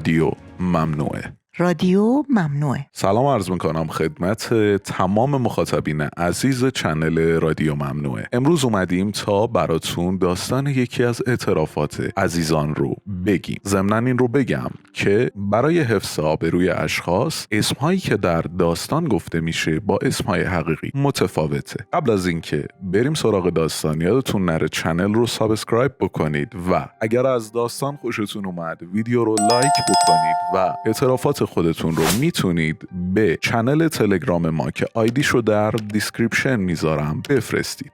رادیو ممنوعه. رادیو ممنوعه. سلام عرض میکنم خدمت تمام مخاطبین عزیز چنل رادیو ممنوعه. امروز اومدیم تا براتون داستان یکی از اعترافات عزیزان رو بگیم. ضمناً این رو بگم که برای حفظ آبروی اشخاص، اسمهایی که در داستان گفته میشه با اسمهای حقیقی متفاوته. قبل از اینکه بریم سراغ داستان، یادتون نره چنل رو سابسکرایب بکنید و اگر از داستان خوشتون اومد ویدیو رو لایک بکنید و اعترافات خودتون رو میتونید به چنل تلگرام ما که آیدیشو در دیسکریپشن میذارم بفرستید.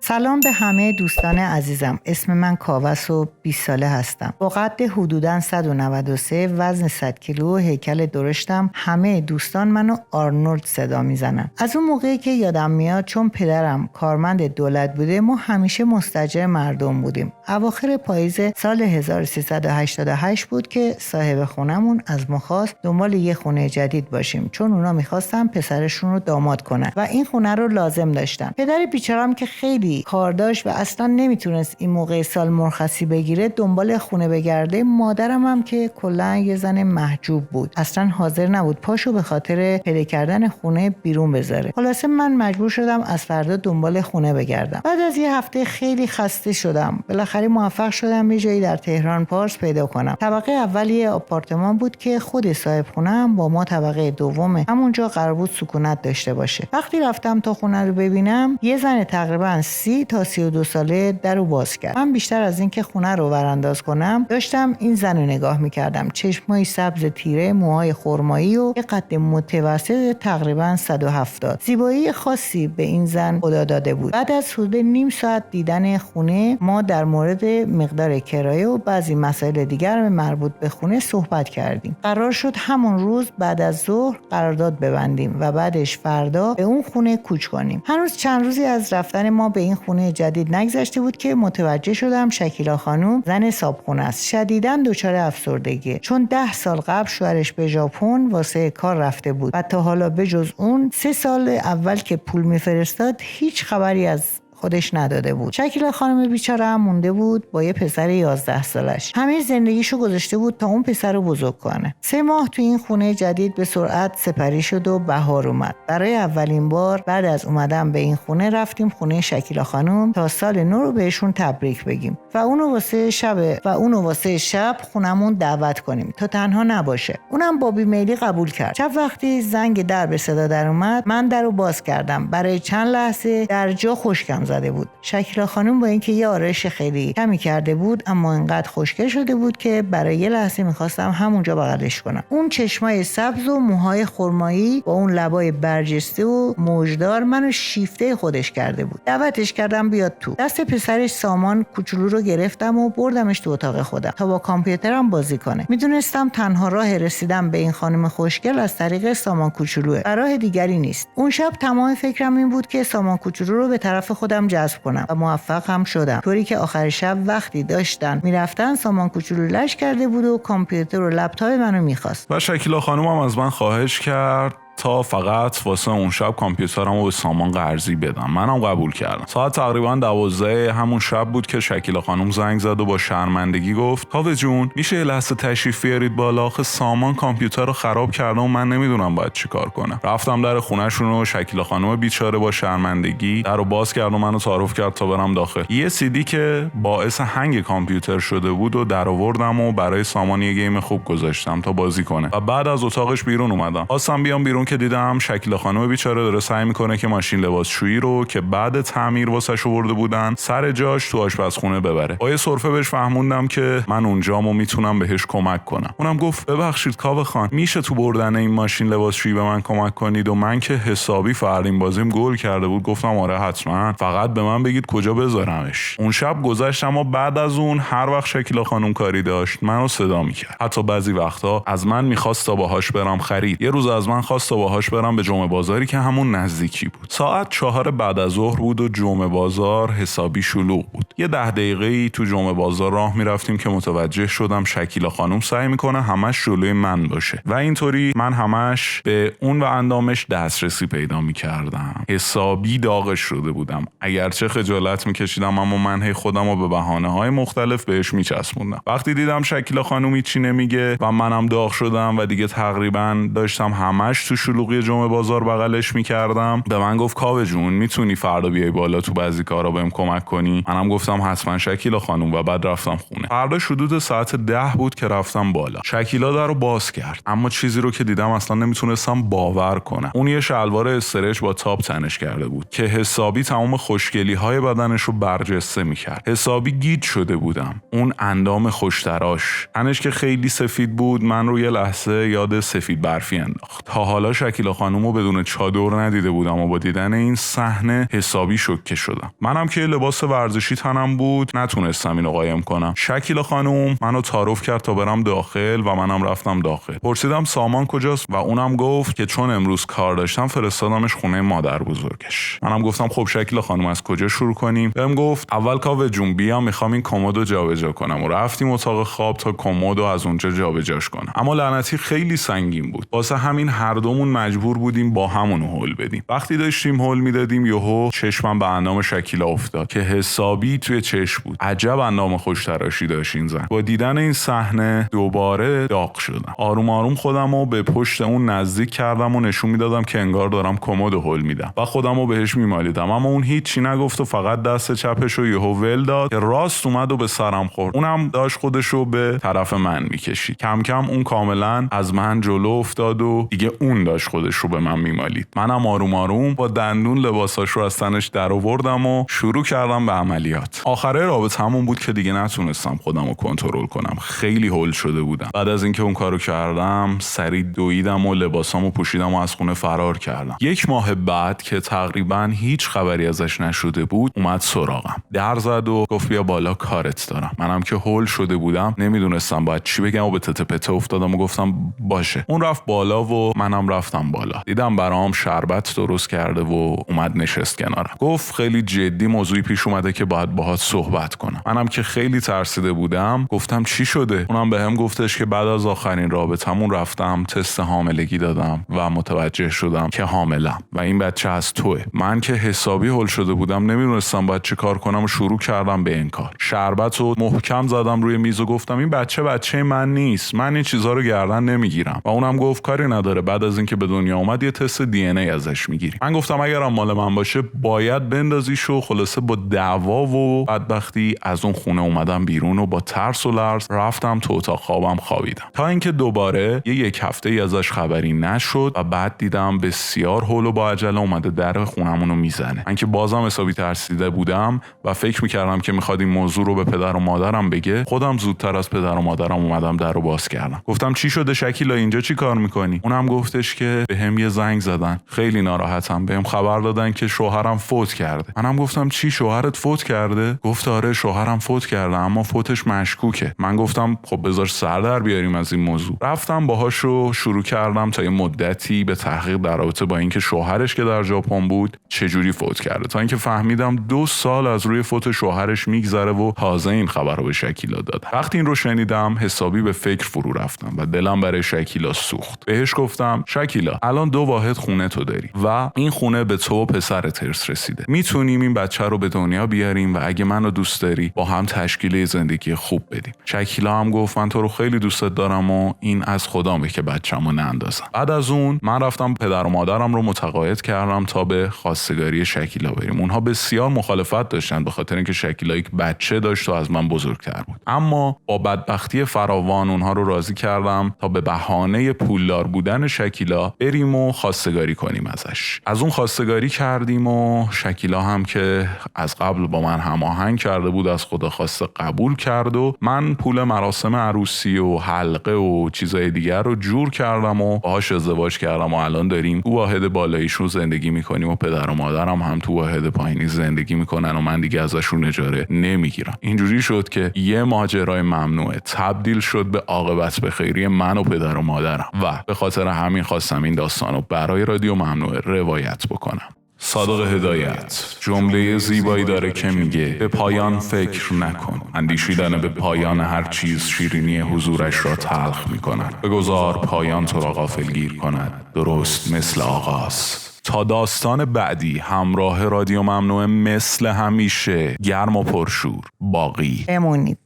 سلام به همه دوستان عزیزم. اسم من کاوس و 20 ساله هستم. با قد حدوداً 193، وزن 100 کیلو و هیکل درشتم همه دوستان منو آرنولد صدا میزنن. از اون موقعی که یادم میاد، چون پدرم کارمند دولت بوده، ما همیشه مستاجر مردم بودیم. اواخر پاییز سال 1388 بود که صاحب خونمون از ما خواست دنبال یه خونه جدید باشیم، چون اونا میخواستن پسرشون رو داماد کنن و این خونه رو لازم داشتن. پدر بیچاره‌ام که خیلی کار داشت و اصلا نمیتونست این موقع سال مرخصی بگیره دنبال خونه بگرده. مادرم هم که کلا یه زن محجوب بود، اصلا حاضر نبود پاشو به خاطر پیدا کردن خونه بیرون بذاره. خلاصه من مجبور شدم از فردا دنبال خونه بگردم. بعد از یه هفته خیلی خسته شدم. بالاخره موفق شدم یه جایی در تهران پارس پیدا کنم. طبقه اولی آپارتمان بود که خود صاحب خونه‌ام با ما طبقه دومه، همونجا قرار بود سکونت داشته باشه. وقتی رفتم تا خونه رو ببینم، یه زن تقریبا 30 تا 32 ساله درو باز کرد. من بیشتر از این که خونه رو ورانداز کنم داشتم این زن رو نگاه میکردم. چشمای سبز تیره، موهای خرمایی و یه قد متوسط تقریبا 170. زیبایی خاصی به این زن خدا داده بود. بعد از حدود نیم ساعت دیدن خونه، ما در مورد مقدار کرایه و بعضی مسائل دیگر مربوط به خونه صحبت کردیم. قرار شد همون روز بعد از ظهر قرارداد ببندیم و بعدش فردا به اون خونه کوچ کنیم. هنوز چند روزی از رفتن ما به این خونه جدید نگذشته بود که متوجه شدم شکیلا خانم زن صابخونه است. شدیداً دچار افسردگی، چون 10 سال قبل شوهرش به ژاپن واسه کار رفته بود و تا حالا بجز اون 3 سال اول که پول میفرستاد هیچ خبری از خودش نداده بود. شکیلا خانم بیچاره هم مونده بود با یه پسر 11 سالش. همه زندگیشو گذاشته بود تا اون پسر رو بزرگ کنه. 3 ماه تو این خونه جدید به سرعت سپری شد و بهار اومد. برای اولین بار بعد از اومدن به این خونه رفتیم خونه شکیلا خانم تا سال نو رو بهشون تبریک بگیم و اونو واسه شب خونمون دعوت کنیم تا تنها نباشه. اونم با بیمیلی قبول کرد. شب وقتی زنگ در به صدا در اومد، من درو باز کردم. برای چند لحظه در جا خشکم زده بود. شکیلا خانم با اینکه یه آرایش خیلی کمی کرده بود، اما انقدر خوشگل شده بود که برای یه لحظه میخواستم همونجا بغلش کنم. اون چشمای سبز و موهای خرمایی با اون لبای برجسته و موجدار منو شیفته خودش کرده بود. دعوتش کردم بیاد تو. دست پسرش سامان کوچولو رو گرفتم و بردمش تو اتاق خودم تا با کامپیوترم بازی کنه. میدونستم تنها راه رسیدن به این خانم خوشگل از طریق سامان کوچولوه، راه دیگری نیست. اون شب تمام فکرم این بود که سامان کوچولو رو به طرف خودم جذب کنم و موفق هم شدم، طوری که آخر شب وقتی داشتن میرفتن سامان کوچولو لش کرده بود و کامپیوتر و لپتاپ منو میخواست. و شکیلا خانم هم از من خواهش کرد تا فقط واسه اون شب کامپیوترمو به سامان قرضی بدم. منم قبول کردم. ساعت تقریبا 12 همون شب بود که شکیلا خانم زنگ زد و با شرمندگی گفت کاوه جون میشه یه لحظه تشریف بیارید بالا؟ آخه سامان کامپیوتر رو خراب کرده و من نمیدونم باید چیکار کنم. رفتم در خونه‌شون و شکیلا خانم بیچاره با شرمندگی درو باز کرد و منو تعارف کرد تا برم داخل. یه CD که باعث هنگ کامپیوتر شده بود و درآوردم و برای سامان یه گیم خوب گذاشتم تا بازی کنه و بعد از اتاقش بیرون اومدم. خواستم بیام بیرون که دیدم شکیلا خانم بیچاره داره سعی میکنه که ماشین لباسشویی رو که بعد تعمیر واسش آورده بودن سر جاش تو آشپزخونه ببره. با یه سرفه بهش فهموندم که من اونجام و میتونم بهش کمک کنم. اونم گفت ببخشید کاوه خان، میشه تو بردن این ماشین لباسشویی به من کمک کنید؟ و من که حسابی فردین بازیم گل کرده بود گفتم آره حتما، فقط به من بگید کجا بذارمش. اون شب گذشتم و بعد از اون هر وقت شکیلا خانم کاری داشت منو صدا میکرد. حتی بعضی وقتا از من میخواست تا باهاش برم خرید. یه روز از من خواست تا باهاش برم به جمعه بازاری که همون نزدیکی بود. ساعت 4 بعد از ظهر بود و جمعه بازار حسابی شلوغ بود. یه 10 دقیقه‌ای تو جمعه بازار راه میرفتیم که متوجه شدم شکیلا خانم سعی میکنه همش جلوی من باشه و اینطوری من همش به اون و اندامش دسترسی پیدا میکردم. حسابی داغش شده بودم. اگرچه خجالت میکشیدم اما من هی خودم رو به بهانه‌های مختلف بهش میچسبوندم. وقتی دیدم شکیلا خانم هیچی نمیگه و منم داغ شدم و دیگه تقریبا داشتم همش تو شلوغی جمعه بازار بغلش میکردم، به من گفت کاوه جون میتونی فردا بیای بالا تو بعضی کارا بهم کمک کنی؟ منم گفتم حتما شکیلا خانم و بعد رفتم خونه. فردا حدود ساعت 10 بود که رفتم بالا. شکیلا درو باز کرد، اما چیزی رو که دیدم اصلا نمیتونستم باور کنم. اون یه شلوار استرچ با تاپ تنش کرده بود که حسابی تمام خوشگلی‌های بدنش رو برجسته میکرد. حسابی گیج شده بودم. اون اندام خوشتراش، تنش که خیلی سفید بود، من رو یه لحظه یاد سفید برفی انداخت. تا حالا شکیلا خانم رو بدون چادر ندیده بودم و با دیدن این صحنه حسابی شوکه شدم. منم که لباس ورزشی تنم بود نتونستم اینو قایم کنم. شکیلا خانم منو تعارف کرد تا برم داخل و منم رفتم داخل. پرسیدم سامان کجاست و اونم گفت که چون امروز کار داشتم فرستادمش خونه مادر بزرگش. منم گفتم خب شکیلا خانم از کجا شروع کنیم؟ بهم گفت اول کاوه جون بیا میخوام این کمدو جابجا کنم و رفتیم اتاق خواب تا کمدو از اونجا جابجاش کنم. اما لعنتی خیلی سنگین بود. واسه همین هر دومون مجبور بودیم با همون هول بدیم. وقتی داشتیم هول میدادیم یهو چشمم به اندام شکیلا افتاد که حسابی توی چشم بود. عجب اندام خوشتراشی داشت این زن. با دیدن این صحنه دوباره داغ شدم. آروم آروم خودمو به پشت اون نزدیک کردم و نشون میدادم که انگار دارم کمدو هول میدم و خودمو بهش میمالیدم، اما اون هیچی نگفت و فقط دست چپشو یهو ول داد که راست اومد و به سرم خورد. اونم داشت خودشو به طرف من میکشید. کم کم اون کاملا از من جلو افتاد و دیگه اون داشت خودش رو به من میمالید. منم آروم آروم با دندون لباساشو از تنش در آوردم و شروع کردم به عملیات. آخره رابطه‌مون بود که دیگه نتونستم خودمو کنترل کنم. خیلی هول شده بودم. بعد از اینکه اون کارو کردم سریع دویدم و لباسامو پوشیدم و از خونه فرار کردم. 1 ماه بعد که تقریبا هیچ خبری ازش نشده بود اومد سراغم. در زد و گفت بیا بالا کارت دارم. منم که هول شده بودم نمیدونستم باید چی بگم و به تته پته افتادم و گفتم باشه. اون رفت بالا و منم رفتم بالا. دیدم برام شربت درست کرده و اومد نشست کنارم. گفت خیلی جدی موضوعی پیش اومده که باید باهات صحبت کنم. منم که خیلی ترسیده بودم گفتم چی شده؟ اونم بهم گفتش که بعد از آخرین رابطمون رفتم تست حاملگی دادم و متوجه شدم که حاملم و این بچه از توئه. من که حسابی هول شده بودم نمیدونستم باید چه کار کنم و شروع کردم به انکار. شربت رو محکم زدم روی میز و گفتم این بچه من نیست. من این چیزا رو گردن نمیگیرم. و اونم گفت کاری نداره، بعد از اینکه به دنیا اومد یه تست دی ان ای ازش میگیری. من گفتم اگرم مال من باشه باید بندازیشو. خلاصه با دعوا و بدبختی از اون خونه اومدم بیرون و با ترس و لرز رفتم تو اتاق خوابم خوابیدم تا اینکه دوباره یک هفته ای ازش خبری نشد و بعد دیدم بسیار هول و با عجله اومده در خونمونو میزنه. من که بازم حسابی ترسیده بودم و فکر میکردم که میخواد این موضوع رو به پدر و مادرم بگه. خودم زودتر از پدر و مادرم اومدم در رو باز کردم. گفتم چی شده شکیلا اینجا چی کار میکنی؟ اونم گفتش که بهم یه زنگ زدن، خیلی ناراحتم، بهم خبر دادن که شوهرم فوت کرده. منم گفتم چی شوهرت فوت کرده؟ گفت آره شوهرم فوت کرده اما فوتش مشکوکه. من گفتم خب بذار سر در بیاریم از این موضوع. رفتم باهاشو شروع کردم تا یه مدتی به تحقیق در رابطه با اینکه شوهرش که در ژاپن بود چجوری فوت کرده، تا اینکه فهمیدم 2 سال از روی فوت شوهرش میگذره و تازه این خبر رو به شکیلا داد. وقتی این رو شنیدم حسابی به فکر فرو رفتم و دلم برای شکیلا سوخت. بهش گفتم شکیلا الان 2 واحد خونه تو داری و این خونه به تو و پسرت ارث رسیده. میتونیم این بچه رو به دنیا بیاریم و اگه منو دوست داری با هم تشکیل زندگی خوب بدیم. شکیلا هم گفت من تو رو خیلی دوست دارم و این از خدامه که بچه‌مو نندازم. بعد از اون من رفتم پدر و مادرم رو متقاعد کردم تا به خواستگاری شکیلا بریم. اونها بسیار مخالفت داشتن به خاطر اینکه شکیلا یک بچه داشت و از من بزرگتر بود. اما با بدبختی فراوان اونها رو راضی کردم تا به بهانه پولدار بودن شکیلا بریم و خواستگاری کنیم ازش. از اون خواستگاری کردیم و شکیلا هم که از قبل با من هماهنگ کرده بود از خدا خواسته قبول کرد و من پول مراسم عروسی و حلقه و چیزای دیگر رو جور کردم و باهاش ازدواج کردم و الان داریم تو واحد بالاییشون زندگی میکنیم و پدر و مادرم هم تو واحد پایینی زندگی میکنن و من دیگه ازشون اجاره نمیگیرم. اینجوری شد که یه ماجرای ممنوعه تبدیل شد به عاقبت به خیری من و پدر و مادرم و به خاطر همین خواستم این داستان رو برای رادیو ممنوعه روایت بکنم. صادق هدایت جمله زیبایی داره که میگه به پایان فکر نکن، اندیشیدن به پایان هر چیز شیرینی حضورش را تلخ میکند. بگذار پایان تو را غافلگیر کند، درست مثل آغاز. تا داستان بعدی همراه رادیو ممنوعه مثل همیشه گرم و پرشور باقی بمونید.